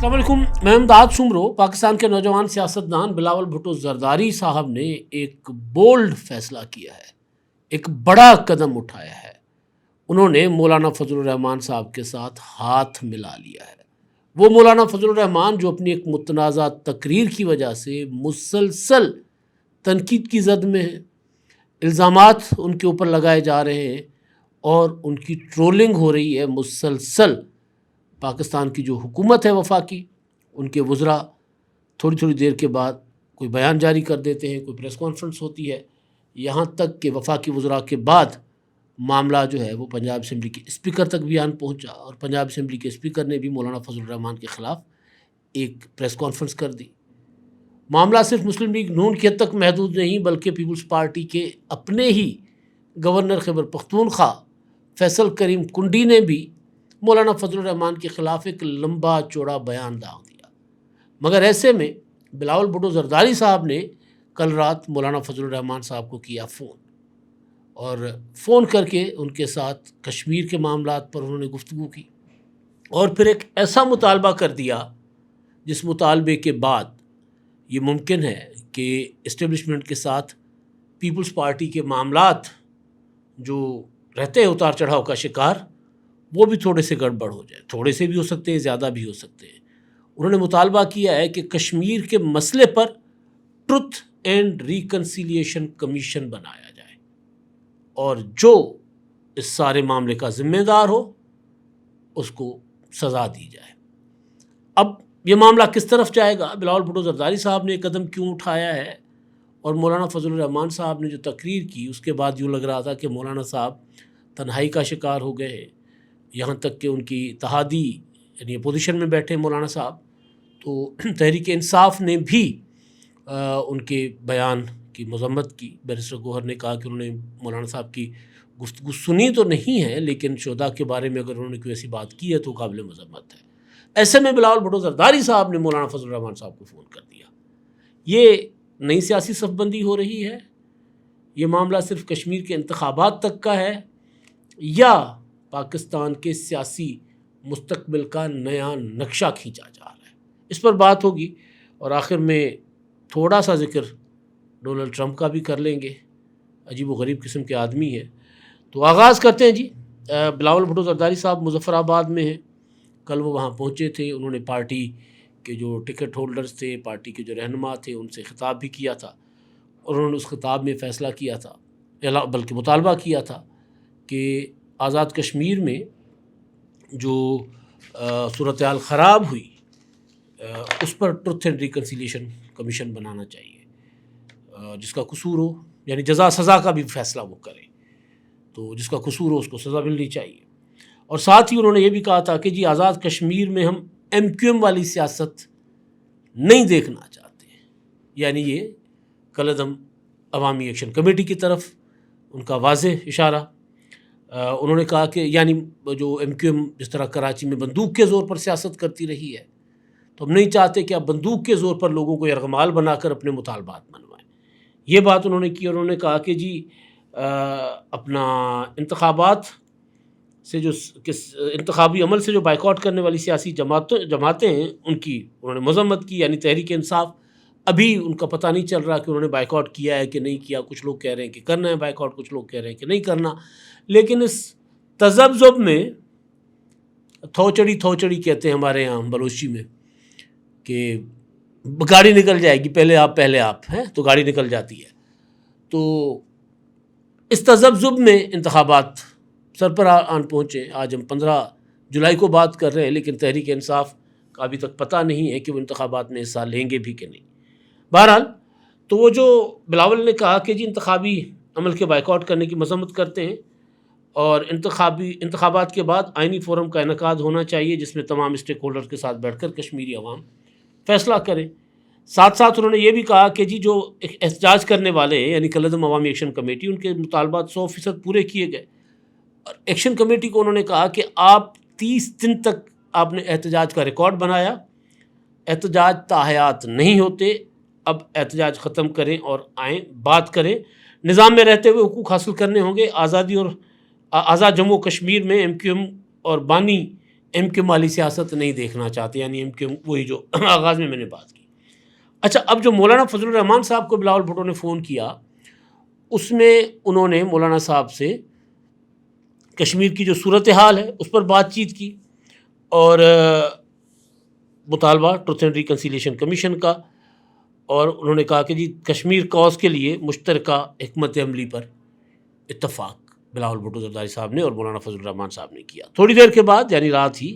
अस्सलाम वालेकुम, मैं इमदाद सुमरो। पाकिस्तान के नौजवान सियासतदान बिलावल भुट्टो ज़रदारी साहब ने एक बोल्ड फैसला किया है, एक बड़ा कदम उठाया है। उन्होंने मौलाना फजलुर रहमान साहब के साथ हाथ मिला लिया है। वो मौलाना फजलुर रहमान जो अपनी एक मुतनाज़ा तकरीर की वजह से मुसलसल तनकीद की जद में है, इल्ज़ामात उनके ऊपर लगाए जा रहे हैं और उनकी ट्रोलिंग हो रही है मुसलसल। पाकिस्तान की जो हुकूमत है वफाकी, उनके वज़रा थोड़ी थोड़ी देर के बाद कोई बयान जारी कर देते हैं, कोई प्रेस कॉन्फ्रेंस होती है, यहाँ तक कि वफाकी वज़रा के बाद मामला जो है वो पंजाब असम्बली के स्पीकर तक बयान पहुँचा और पंजाब असम्बली के स्पीकर ने भी मौलाना फजलुर रहमान के ख़िलाफ़ एक प्रेस कॉन्फ्रेंस कर दी। मामला सिर्फ मुस्लिम लीग नून के तक महदूद नहीं बल्कि पीपल्स पार्टी के अपने ही गवर्नर खैबर पख्तूनख्वा फैसल करीम कुंडी ने भी मौलाना फजलुर रहमान के ख़िलाफ़ एक लंबा चौड़ा बयान दाग दिया। मगर ऐसे में बिलावल भुट्टो ज़रदारी साहब ने कल रात मौलाना फजलुर रहमान साहब को किया फ़ोन और फ़ोन करके उनके साथ कश्मीर के मामलात पर उन्होंने गुफ्तगू की और फिर एक ऐसा मुतालबा कर दिया जिस मुतालबे के बाद ये मुमकिन है कि इस्टेब्लिशमेंट के साथ पीपल्स पार्टी के मामलात जो रहते हैं उतार चढ़ाव का शिकार, वो भी थोड़े से गड़बड़ हो जाए। थोड़े से भी हो सकते हैं, ज़्यादा भी हो सकते हैं। उन्होंने मुतालबा किया है कि कश्मीर के मसले पर ट्रुथ एंड रिकन्सिलिएशन कमीशन बनाया जाए और जो इस सारे मामले का ज़िम्मेदार हो उसको सज़ा दी जाए। अब ये मामला किस तरफ जाएगा, बिलावल भुट्टो ज़रदारी साहब ने कदम क्यों उठाया है और मौलाना फजलुर रहमान साहब ने जो तकरीर की उसके बाद यूँ लग रहा था कि मौलाना साहब तन्हाई का शिकार हो गए हैं, यहाँ तक कि उनकी इत्तेहादी यानी अपोजिशन में बैठे मौलाना साहब। तो तहरीक इंसाफ ने भी उनके बयान की मज़म्मत की। बैरिस्टर गौहर ने कहा कि उन्होंने मौलाना साहब की गुफ्तगू सुनी तो नहीं है लेकिन शोधा के बारे में अगर उन्होंने कोई ऐसी बात की है तो काबिल मज़म्मत है। ऐसे में बिलावल भुट्टो ज़रदारी साहब ने मौलाना फजलुर रहमान साहब को फ़ोन कर दिया। ये नई सियासी सफबंदी हो रही है, ये मामला सिर्फ कश्मीर के इंतखाबात तक का है या पाकिस्तान के सियासी मुस्तकबिल का नया नक्शा खींचा जा रहा है, इस पर बात होगी। और आखिर में थोड़ा सा जिक्र डोनाल्ड ट्रंप का भी कर लेंगे, अजीब व गरीब किस्म के आदमी है। तो आगाज़ करते हैं जी। बिलावल भुट्टो ज़रदारी साहब मुजफ्फराबाद में हैं, कल वो वहाँ पहुँचे थे। उन्होंने पार्टी के जो टिकट होल्डर्स थे, पार्टी के जो रहनुमा थे, उनसे ख़िताब भी किया था और उन्होंने उस ख़िताब में फ़ैसला किया था, बल्कि मुतालबा किया था कि आज़ाद कश्मीर में जो सूरत हाल ख़राब हुई उस पर ट्रुथ एंड रिकन्सिलिएशन कमीशन बनाना चाहिए। जिसका कसूर हो यानी जज़ा सज़ा का भी फ़ैसला वो करे, तो जिसका कसूर हो उसको सज़ा मिलनी चाहिए। और साथ ही उन्होंने ये भी कहा था कि जी आज़ाद कश्मीर में हम MQM वाली सियासत नहीं देखना चाहते, यानी ये कलअदम अवामी एक्शन कमेटी की तरफ उनका वाज़ेह इशारा। उन्होंने कहा कि यानी जो MQM जिस तरह कराची में बंदूक के ज़ोर पर सियासत करती रही है, तो हम नहीं चाहते कि आप बंदूक के ज़ोर पर लोगों को यरगमाल बनाकर अपने मुतालबात मनवाएं। ये बात उन्होंने की और उन्होंने कहा कि जी अपना इंतखाबात से जो इंतखाबी अमल से जो बाइकआउट करने वाली सियासी जमातें हैं उनकी उन्होंने मज़म्मत की, यानी तहरीक इंसाफ। अभी उनका पता नहीं चल रहा कि उन्होंने बाइकआउट किया है कि नहीं किया। कुछ लोग कह रहे हैं कि करना है बाइकआउट, कुछ लोग कह रहे हैं कि नहीं करना। लेकिन इस तज़ब्ज़ुब में थोचड़ी कहते हैं हमारे यहाँ बलोची में कि गाड़ी निकल जाएगी, पहले आप हैं तो गाड़ी निकल जाती है। तो इस तज़ब्ज़ुब में इंतखाबात सर पर आन पहुँचे। आज हम 15 जुलाई को बात कर रहे हैं लेकिन तहरीक इंसाफ का अभी तक पता नहीं है कि वो इंतखाबात में हिस्सा लेंगे भी कि नहीं। बहरहाल तो वो जो बिलावल ने कहा कि जी इंतखाबी अमल के बाइकआउट करने की मज़म्मत करते हैं और इंतखाबात के बाद आइनी फ़ोरम का इनेकाद होना चाहिए जिसमें तमाम स्टेक होल्डर के साथ बैठकर कश्मीरी अवाम फ़ैसला करें। साथ साथ उन्होंने ये भी कहा कि जी जो एहतजाज करने वाले हैं यानी कलअदम अवामी एक्शन कमेटी, उनके मुतालबात 100% पूरे किए गए। और एक्शन कमेटी को उन्होंने कहा कि आप 30 दिन तक आपने एहतजाज का रिकॉर्ड बनाया, एहतजाज ताहयात नहीं होते, अब एहतजाज ख़त्म करें और आएँ बात करें। निज़ाम में रहते हुए हुकूक हासिल करने होंगे। आज़ादी और आज़ाद जम्मू कश्मीर में MQM और बानी ایم کیو مالی سیاست نہیں دیکھنا چاہتے، یعنی ایم کیو وہی جو آغاز میں نے بات کی۔ اچھا، اب جو مولانا فضل الرحمان صاحب کو بلاول بھٹو نے فون کیا، اس میں انہوں نے مولانا صاحب سے کشمیر کی جو صورتحال ہے اس پر بات چیت کی، اور مطالبہ ٹروتھ اینڈ ریکنسیلیشن کمیشن کا، اور انہوں نے کہا کہ جی کشمیر کاز کے لیے مشترکہ حکمت عملی پر اتفاق بلاول بھٹو زرداری صاحب نے اور مولانا فضل الرحمان صاحب نے کیا۔ تھوڑی دیر کے بعد، یعنی رات ہی،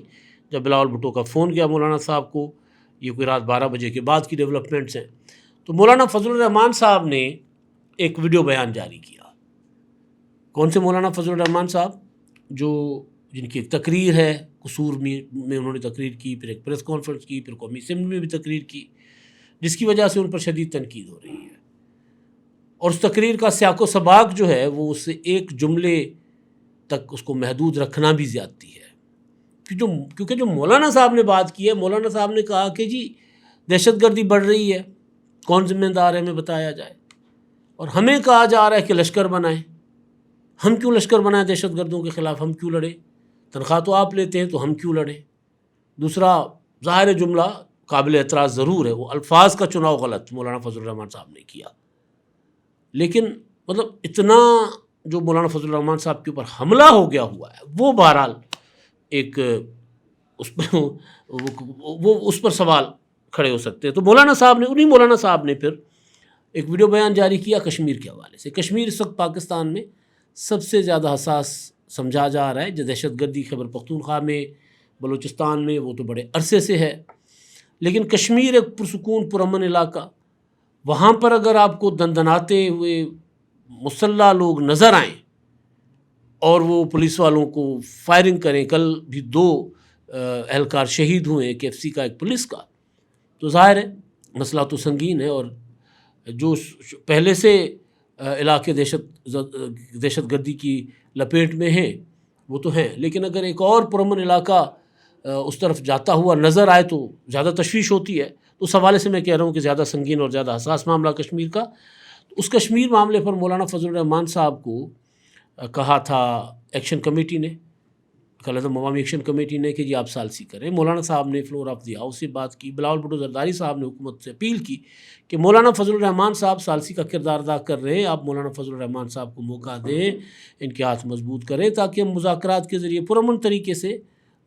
جب بلاول بھٹو کا فون گیا مولانا صاحب کو، یہ کوئی رات 12 بجے کے بعد کی ڈیولپمنٹس ہیں، تو مولانا فضل الرحمان صاحب نے ایک ویڈیو بیان جاری کیا۔ کون سے مولانا فضل الرحمان صاحب؟ جن کی ایک تقریر ہے قصور میں انہوں نے تقریر کی، پھر ایک پریس کانفرنس کی، پھر قومی اسمبلی میں بھی تقریر کی، جس کی وجہ سے ان پر شدید تنقید ہو رہی ہے، اور اس تقریر کا سیاق و سباق جو ہے وہ اس سے ایک جملے تک اس کو محدود رکھنا بھی زیادتی ہے، کیونکہ جو مولانا صاحب نے بات کی ہے، مولانا صاحب نے کہا کہ جی دہشت گردی بڑھ رہی ہے، کون ذمہ دار ہے ہمیں بتایا جائے، اور ہمیں کہا جا رہا ہے کہ لشکر بنائیں۔ ہم کیوں لشکر بنائیں دہشت گردوں کے خلاف؟ ہم کیوں لڑیں؟ تنخواہ تو آپ لیتے ہیں تو ہم کیوں لڑیں؟ دوسرا ظاہر جملہ قابل اعتراض ضرور ہے، وہ الفاظ کا چناؤ غلط مولانا فضل الرحمان صاحب نے کیا، لیکن مطلب اتنا جو مولانا فضل الرحمان صاحب کے اوپر حملہ ہو گیا ہوا ہے، وہ بہرحال ایک اس پر سوال کھڑے ہو سکتے ہیں۔ تو مولانا صاحب نے پھر ایک ویڈیو بیان جاری کیا کشمیر کے حوالے سے۔ کشمیر اس وقت پاکستان میں سب سے زیادہ حساس سمجھا جا رہا ہے، جو دہشت گردی خیبر پختونخوا میں، بلوچستان میں، وہ تو بڑے عرصے سے ہے، لیکن کشمیر ایک پرسکون پرامن علاقہ، وہاں پر اگر آپ کو دندناتے ہوئے مسلح لوگ نظر آئیں اور وہ پولیس والوں کو فائرنگ کریں، کل بھی 2 اہلکار شہید ہوئے، ایک KFC کا ایک پولیس کا، تو ظاہر ہے مسئلہ تو سنگین ہے، اور جو پہلے سے علاقے دہشت گردی کی لپیٹ میں ہیں وہ تو ہیں، لیکن اگر ایک اور پرامن علاقہ اس طرف جاتا ہوا نظر آئے تو زیادہ تشویش ہوتی ہے۔ تو اس حوالے سے میں کہہ رہا ہوں کہ زیادہ سنگین اور زیادہ حساس معاملہ کشمیر کا۔ اس کشمیر معاملے پر مولانا فضل الرحمان صاحب کو کہا تھا ایکشن کمیٹی نے، قلعظم عوامی ایکشن کمیٹی نے، کہ جی آپ ثالثی کریں۔ مولانا صاحب نے فلور آف دی ہاؤس سے بات کی۔ بلاول بھٹو زرداری صاحب نے حکومت سے اپیل کی کہ مولانا فضل الرحمان صاحب ثالثی کا کردار ادا کر رہے ہیں، آپ مولانا فضل الرحمان صاحب کو موقع دیں، ان کے ہاتھ مضبوط کریں تاکہ ہم مذاکرات کے ذریعے پرامن طریقے سے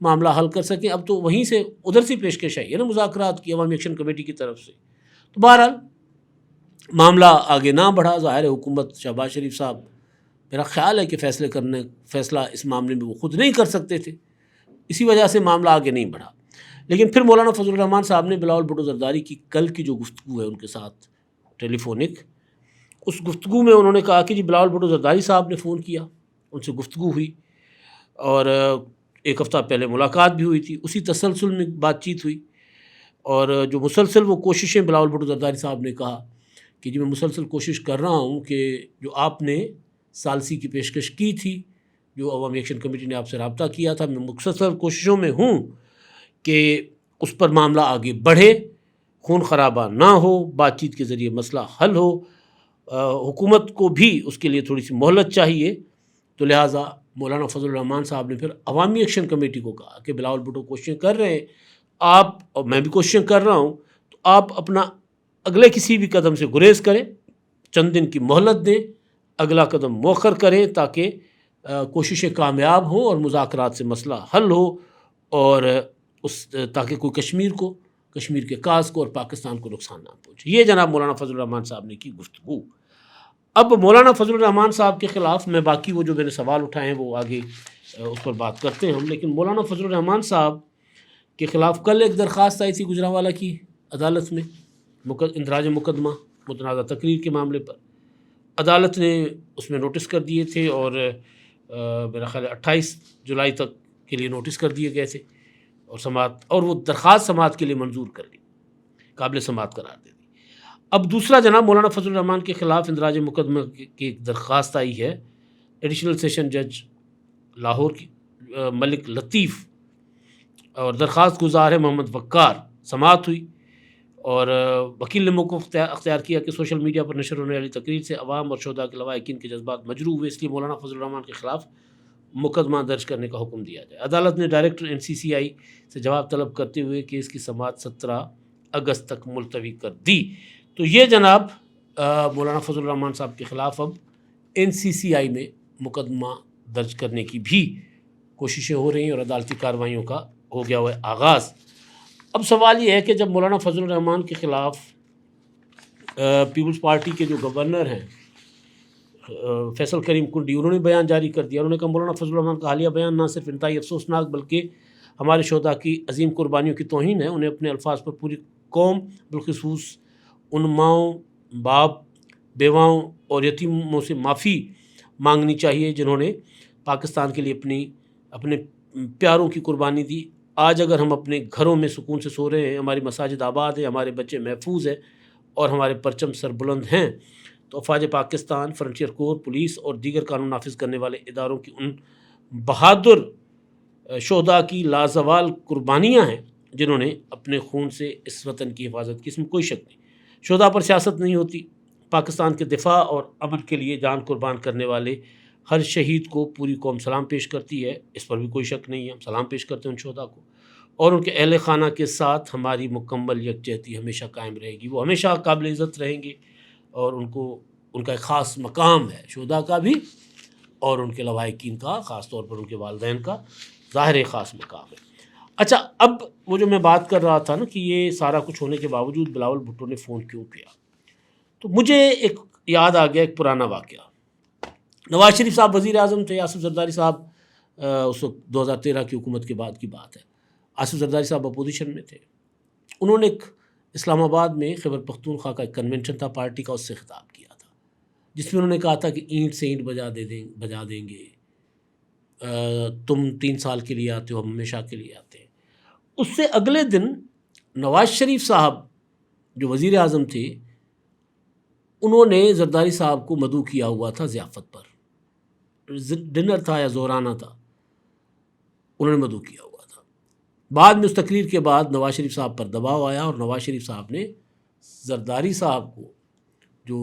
معاملہ حل کر سکیں۔ اب تو وہیں سے ادھر سے پیشکش آئی ہے نا مذاکرات کی عوامی ایکشن کمیٹی کی طرف سے، تو بہرحال معاملہ آگے نہ بڑھا۔ ظاہر حکومت شہباز شریف صاحب، میرا خیال ہے کہ فیصلہ اس معاملے میں وہ خود نہیں کر سکتے تھے، اسی وجہ سے معاملہ آگے نہیں بڑھا۔ لیکن پھر مولانا فضل الرحمان صاحب نے بلاول بھٹو زرداری کی کل کی جو گفتگو ہے ان کے ساتھ ٹیلی فونک، اس گفتگو میں انہوں نے کہا کہ جی بلاول بھٹو زرداری صاحب نے فون کیا، ان سے گفتگو ہوئی، اور 1 ہفتہ پہلے ملاقات بھی ہوئی تھی، اسی تسلسل میں بات چیت ہوئی، اور جو مسلسل وہ کوششیں بلاول بھٹو زرداری صاحب نے کہا کہ جی میں مسلسل کوشش کر رہا ہوں کہ جو آپ نے ثالثی کی پیشکش کی تھی، جو عوامی ایکشن کمیٹی نے آپ سے رابطہ کیا تھا، میں مسلسل کوششوں میں ہوں کہ اس پر معاملہ آگے بڑھے، خون خرابہ نہ ہو، بات چیت کے ذریعے مسئلہ حل ہو، حکومت کو بھی اس کے لیے تھوڑی سی مہلت چاہیے۔ تو لہٰذا مولانا فضل الرحمان صاحب نے پھر عوامی ایکشن کمیٹی کو کہا کہ بلاول بھٹو کوششیں کر رہے ہیں، آپ اور میں بھی کوششیں کر رہا ہوں، تو آپ اپنا اگلے کسی بھی قدم سے گریز کریں، چند دن کی مہلت دیں، اگلا قدم مؤخر کریں تاکہ کوششیں کامیاب ہوں اور مذاکرات سے مسئلہ حل ہو، اور تاکہ کوئی کشمیر کے کاز کو اور پاکستان کو نقصان نہ پہنچے۔ یہ جناب مولانا فضل الرحمان صاحب نے کی گفتگو۔ اب مولانا فضل الرحمان صاحب کے خلاف میں باقی وہ جو میں نے سوال اٹھائے ہیں وہ آگے اس پر بات کرتے ہیں ہم، لیکن مولانا فضل الرحمان صاحب کے خلاف کل ایک درخواست آئی تھی گجرانوالہ کی عدالت میں، اندراج مقدمہ متنازع تقریر کے معاملے پر۔ عدالت نے اس میں نوٹس کر دیے تھے، اور میرا خیال ہے 28 جولائی تک کے لیے نوٹس کر دیے گئے تھے، اور وہ درخواست سماعت کے لیے منظور کر لی، قابل سماعت قرار دے دی۔ اب دوسرا جناب مولانا فضل الرحمان کے خلاف اندراج مقدمہ کی ایک درخواست آئی ہے ایڈیشنل سیشن جج لاہور کی ملک لطیف، اور درخواست گزار ہے محمد وقار۔ سماعت ہوئی، اور وکیل نے موقف اختیار کیا کہ سوشل میڈیا پر نشر ہونے والی تقریر سے عوام اور شہداء کے لواحقین کے جذبات مجروح ہوئے، اس لیے مولانا فضل الرحمان کے خلاف मुकदमा दर्ज करने का हुक्म दिया जाए। अदालत ने डायरेक्टर NCCI से जवाब तलब करते हुए केस की समाअत 17 अगस्त तक मुलतवी कर दी। तो ये जनाब मौलाना फजल रहमान साहब के ख़िलाफ़ अब NCCI में मुकदमा दर्ज करने की भी कोशिशें हो रही हैं और अदालती कार्रवाइयों का हो गया हुआ आगाज़। अब सवाल ये है कि जब मौलाना फजल रहमान के ख़िलाफ़ पीपल्स पार्टी के जो गवर्नर हैं फैसल करीम कुंडी, उन्होंने बयान जारी कर दिया। उन्होंने कहा मौलाना फजल रहमान का हालिया बयान ना सिर्फ इंतहाई अफसोसनाक बल्कि हमारे शोधा की अजीम कुर्बानियों की तौहीन है। उन्हें अपने अल्फाज पर पूरी कौम बिलखुसूस उन माओं, बाप, बेवाओं और यतीमों से माफ़ी मांगनी चाहिए जिन्होंने पाकिस्तान के लिए अपने प्यारों की कुर्बानी दी। आज अगर हम अपने घरों में सुकून से सो रहे हैं, हमारी मसाजिद आबाद है, हमारे बच्चे महफूज हैं और हमारे परचम सरबुलंद हैं, तो अफवाज पाकिस्तान, फ्रंटियर कोर, पुलिस और दीगर कानून नाफिज करने वाले इदारों की उन बहादुर शोधा की लाजवाल कुर्बानियाँ हैं जिन्होंने अपने खून से इस वतन की हिफाजत की। इसमें कोई शक नहीं। शोधा पर सियासत नहीं होती। पाकिस्तान के दिफा और अमन के लिए जान कुर्बान करने वाले हर शहीद को पूरी कौम सलाम पेश करती है, इस पर भी कोई शक नहीं है। हम सलाम पेश करते हैं उन शोधा को और उनके अहल खाना के साथ हमारी मुकम्मल यकजहती हमेशा कायम रहेगी। वो हमेशा काबिल इज़्ज़त रहेंगे और उनका एक ख़ास मकाम है शोधा का भी और उनके लवाहिकीन का, ख़ास तौर पर उनके वालिदैन का ज़ाहिर ख़ास मकाम है। अच्छा, अब वो जो मैं बात कर रहा था ना कि ये सारा कुछ होने के बावजूद बिलावल भुट्टो ने फ़ोन क्यों किया, तो मुझे एक याद आ गया एक पुराना वाक़या। नवाज़ शरीफ साहब वज़ीर आज़म थे, आसिफ ज़रदारी साहब उस वक्त 2013 की हुकूमत के बाद की बात है। आसिफ ज़रदारी साहब अपोजिशन में थे। उन्होंने एक इस्लामाबाद में खैबर पख्तूनख्वा का एक कन्वेंशन था पार्टी का, उससे खिताब किया था जिसमें उन्होंने कहा था कि ईंट से ईंट बजा देंगे, तुम 3 साल के लिए आते हो, हम हमेशा के लिए आते हैं। उससे अगले दिन नवाज़ शरीफ साहब जो वज़ीर आज़म थे, उन्होंने ज़रदारी साहब को मदऊ किया हुआ था ज़ियाफ़त पर, डिनर था या ज़ोराना था, उन्होंने मदऊ किया हुआ था। बाद में उस तकरीर के बाद नवाज़ शरीफ साहब पर दबाव आया और नवाज़ शरीफ साहब ने ज़रदारी साहब को जो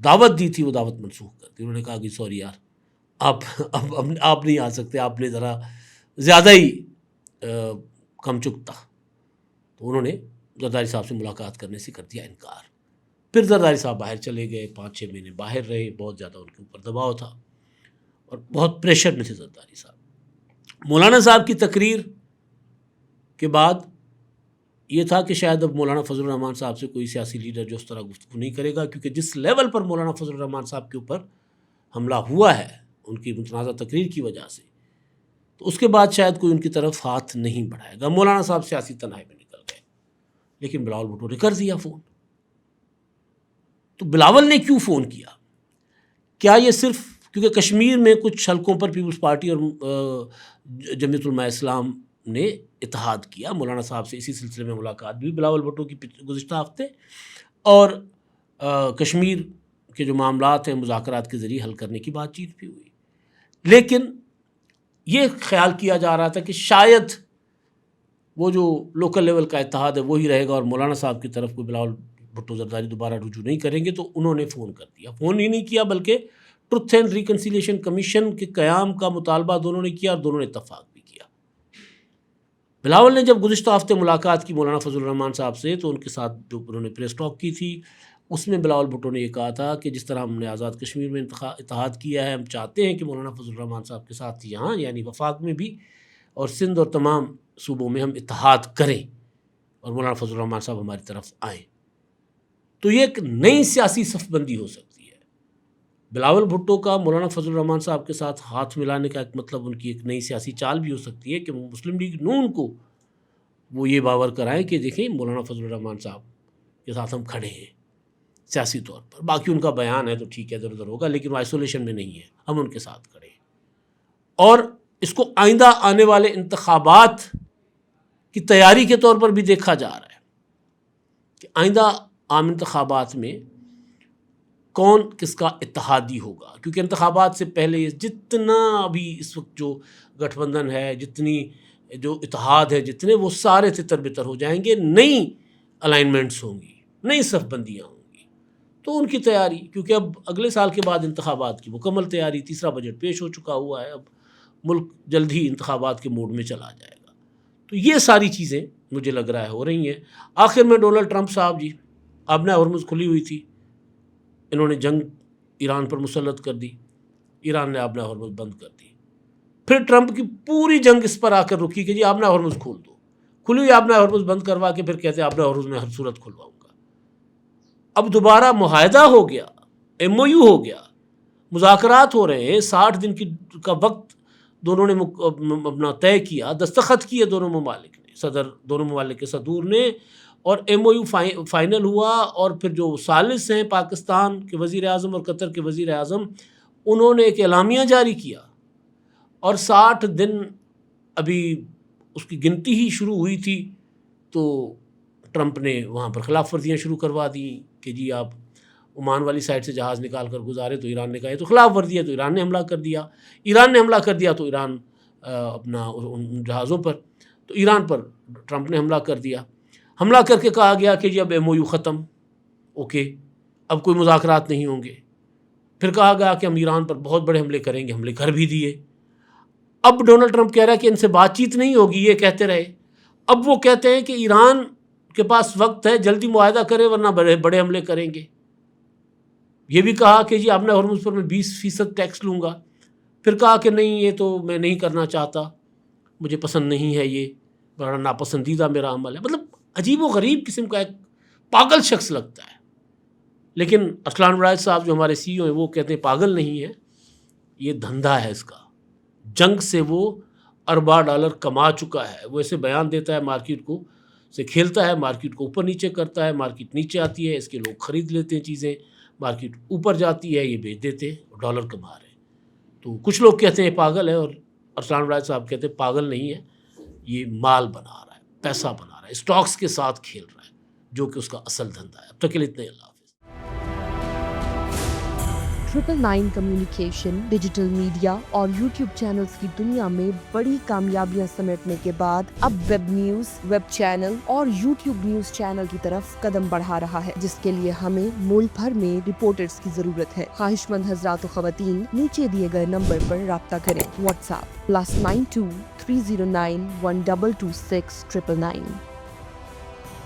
दावत दी थी वो दावत मनसूख कर दी। उन्होंने कहा कि सॉरी यार, आप नहीं आ सकते, आपने ज़रा ज़्यादा ही कम चुकता। तो उन्होंने ज़रदारी साहब से मुलाकात करने से कर दिया इनकार। फिर ज़रदारी साहब बाहर चले गए, 5-6 महीने बाहर रहे, बहुत ज़्यादा उनके ऊपर दबाव था और बहुत प्रेशर में थे ज़रदारी साहब। मौलाना साहब की तकरीर के बाद ये था कि शायद अब मौलाना फजल रहमान साहब से कोई सियासी लीडर जो उस तरह गुफ्तगू नहीं करेगा, क्योंकि जिस लेवल पर मौलाना फजल रहमान साहब के ऊपर हमला हुआ है उनकी मुतनाज़ा तकरीर की वजह से, तो उसके बाद शायद कोई उनकी तरफ हाथ नहीं बढ़ाएगा। मौलाना साहब सियासी तनाई में निकल गए, लेकिन बिलावल भुट्टो ने कर दिया फ़ोन। तो बिलावल ने क्यों फ़ोन किया? क्या ये सिर्फ क्योंकि कश्मीर में कुछ हलकों पर पीपल्स पार्टी और जमीयत उलमा इस्लाम ने इत्तेहाद किया, मौलाना साहब से इसी सिलसिले में मुलाकात भी बिलावल भुट्टो की गुज़िश्ता हफ्ते, और कश्मीर के जो मामलात हैं मुज़ाकरात के ज़रिए हल करने की बातचीत भी हुई। लेकिन ये ख्याल किया जा रहा था कि शायद वो जो लोकल लेवल का इत्तेहाद है वही रहेगा और मौलाना साहब की तरफ को बिलावल भुट्टो ज़रदारी दोबारा रुजू नहीं करेंगे, तो उन्होंने फ़ोन कर दिया। फ़ोन ही नहीं किया बल्कि ट्रुथ एंड रिकन्सिलिएशन कमीशन के क़याम का मुतालबा दोनों ने किया और दोनों ने इत्तफाक भी किया। बिलावल ने जब गुज़िश्ता हफ्ते मुलाकात की मौलाना फजल रहमान साहब से, तो उनके साथ जो उन्होंने प्रेस टॉक की थी उसमें बिलावल भुट्टो ने ये कहा था कि जिस तरह हमने आज़ाद कश्मीर में इत्तेहाद किया है, हम चाहते हैं कि मौलाना फजल रहमान साहब के साथ यहाँ यानी वफाक में भी और सिंध और तमाम सूबों में हम इत्तेहाद करें और मौलाना फजल रहमान साहब हमारी तरफ आएँ। तो ये एक नई सियासी सफ़बंदी हो सकती है। बिलावल भुट्टो का मौलाना फजल रहमान साहब के साथ हाथ मिलाने का एक मतलब उनकी एक नई सियासी चाल भी हो सकती है कि मुस्लिम लीग नून को वो ये बावर कराएं कि देखें मौलाना फजल रहमान साहब के साथ हम खड़े हैं सियासी तौर पर। बाकी उनका बयान है तो ठीक है, इधर उधर होगा, लेकिन वो आइसोलेशन में नहीं है, हम उनके साथ खड़े हैं। और इसको आइंदा आने वाले इंतखाबात की तैयारी के तौर पर भी देखा जा रहा है कि आइंदा आम इंतखाबात में कौन किसका इत्तेहादी होगा, क्योंकि इंतखाबात से पहले जितना अभी इस वक्त जो गठबंधन है, जितनी जो इत्तेहाद है, जितने वो सारे तितर बितर हो जाएंगे, नई अलाइनमेंट्स होंगी, नई सफ़बंदियाँ होंगी। तो उनकी तैयारी, क्योंकि अब अगले साल के बाद इंतखाबात की मुकम्मल तैयारी, तीसरा बजट पेश हो चुका हुआ है, अब ملک جلد ہی انتخابات کے موڈ میں چلا جائے گا. تو یہ ساری چیزیں مجھے لگ رہا ہے ہو رہی ہیں. آخر میں ڈونلڈ ٹرمپ صاحب جی، آبنہ ہرمز کھلی ہوئی تھی، انہوں نے جنگ ایران پر مسلط کر دی، ایران نے آبنہ ہرمز بند کر دی. پھر ٹرمپ کی پوری جنگ اس پر آ کر رکی کہ جی آبنہ ہرمز کھول دو، کھلی ہوئی آبنہ ہرمز بند کروا کے پھر کہتے ہیں آبنہ ہرمز میں ہر صورت کھلواؤں گا. اب دوبارہ معاہدہ ہو گیا، ایم او یو ہو گیا، مذاکرات ہو رہے ہیں، 60 دن کا وقت دونوں نے اپنا طے کیا، دستخط کیے دونوں ممالک نے، دونوں ممالک کے صدور نے، اور ایم او یو فائنل ہوا. اور پھر جو ثالث ہیں پاکستان کے وزیر اعظم اور قطر کے وزیر اعظم، انہوں نے ایک اعلامیہ جاری کیا، اور 60 دن ابھی اس کی گنتی ہی شروع ہوئی تھی تو ٹرمپ نے وہاں پر خلاف ورزیاں شروع کروا دیں کہ جی آپ عمان والی سائڈ سے جہاز نکال کر گزارے، تو ایران نے کہا یہ تو خلاف ورزی ہے، تو ایران نے حملہ کر دیا. ایران نے حملہ کر دیا تو ایران اپنا ان جہازوں پر، تو ایران پر ٹرمپ نے حملہ کر دیا. حملہ کر کے کہا گیا کہ جی اب ایم او یو ختم، اوکے، اب کوئی مذاکرات نہیں ہوں گے. پھر کہا گیا کہ ہم ایران پر بہت بڑے حملے کریں گے، حملے کر بھی دیے. اب ڈونلڈ ٹرمپ کہہ رہا ہے کہ ان سے بات چیت نہیں ہوگی، یہ کہتے رہے. اب وہ کہتے ہیں کہ ایران کے پاس وقت ہے، جلدی معاہدہ کرے ورنہ بڑے حملے کریں گے. یہ بھی کہا کہ جی آبنہ ہرمز پر میں 20% ٹیکس لوں گا. پھر کہا کہ نہیں یہ تو میں نہیں کرنا چاہتا، مجھے پسند نہیں ہے، یہ بڑا ناپسندیدہ میرا عمل ہے. مطلب عجیب و غریب قسم کا ایک پاگل شخص لگتا ہے. لیکن ارسلان وڑائچ صاحب جو ہمارے سی او ہیں وہ کہتے ہیں پاگل نہیں ہے، یہ دھندا ہے اس کا. جنگ سے وہ ارباں ڈالر کما چکا ہے. وہ ایسے بیان دیتا ہے، مارکیٹ کو سے کھیلتا ہے، مارکیٹ کو اوپر نیچے کرتا ہے، مارکیٹ نیچے آتی ہے، اس کے لوگ خرید لیتے ہیں چیزیں، مارکیٹ اوپر جاتی ہے، یہ بیچ دیتے ہیں، ڈالر کما رہے ہیں. تو کچھ لوگ کہتے ہیں پاگل ہے، اور ارسلان وڑائچ صاحب کہتے ہیں پاگل نہیں ہے، یہ مال بنا رہا ہے، پیسہ بنا رہا ہے، اسٹاکس کے ساتھ کھیل رہا ہے، جو کہ اس کا اصل دھندا ہے. اب تک کے لیے اتنے. اللہ حافظ. 999 کمیونیکیشن، ڈیجیٹل میڈیا اور یوٹیوب چینلز کی دنیا میں بڑی کامیابیاں سمیٹنے کے بعد اب ویب نیوز، ویب چینل اور یوٹیوب نیوز چینل کی طرف قدم بڑھا رہا ہے، جس کے لیے ہمیں ملک بھر میں رپورٹرز کی ضرورت ہے. خواہش مند حضرات و خواتین نیچے دیے گئے نمبر پر رابطہ کریں. What's app +92 309 1226 999.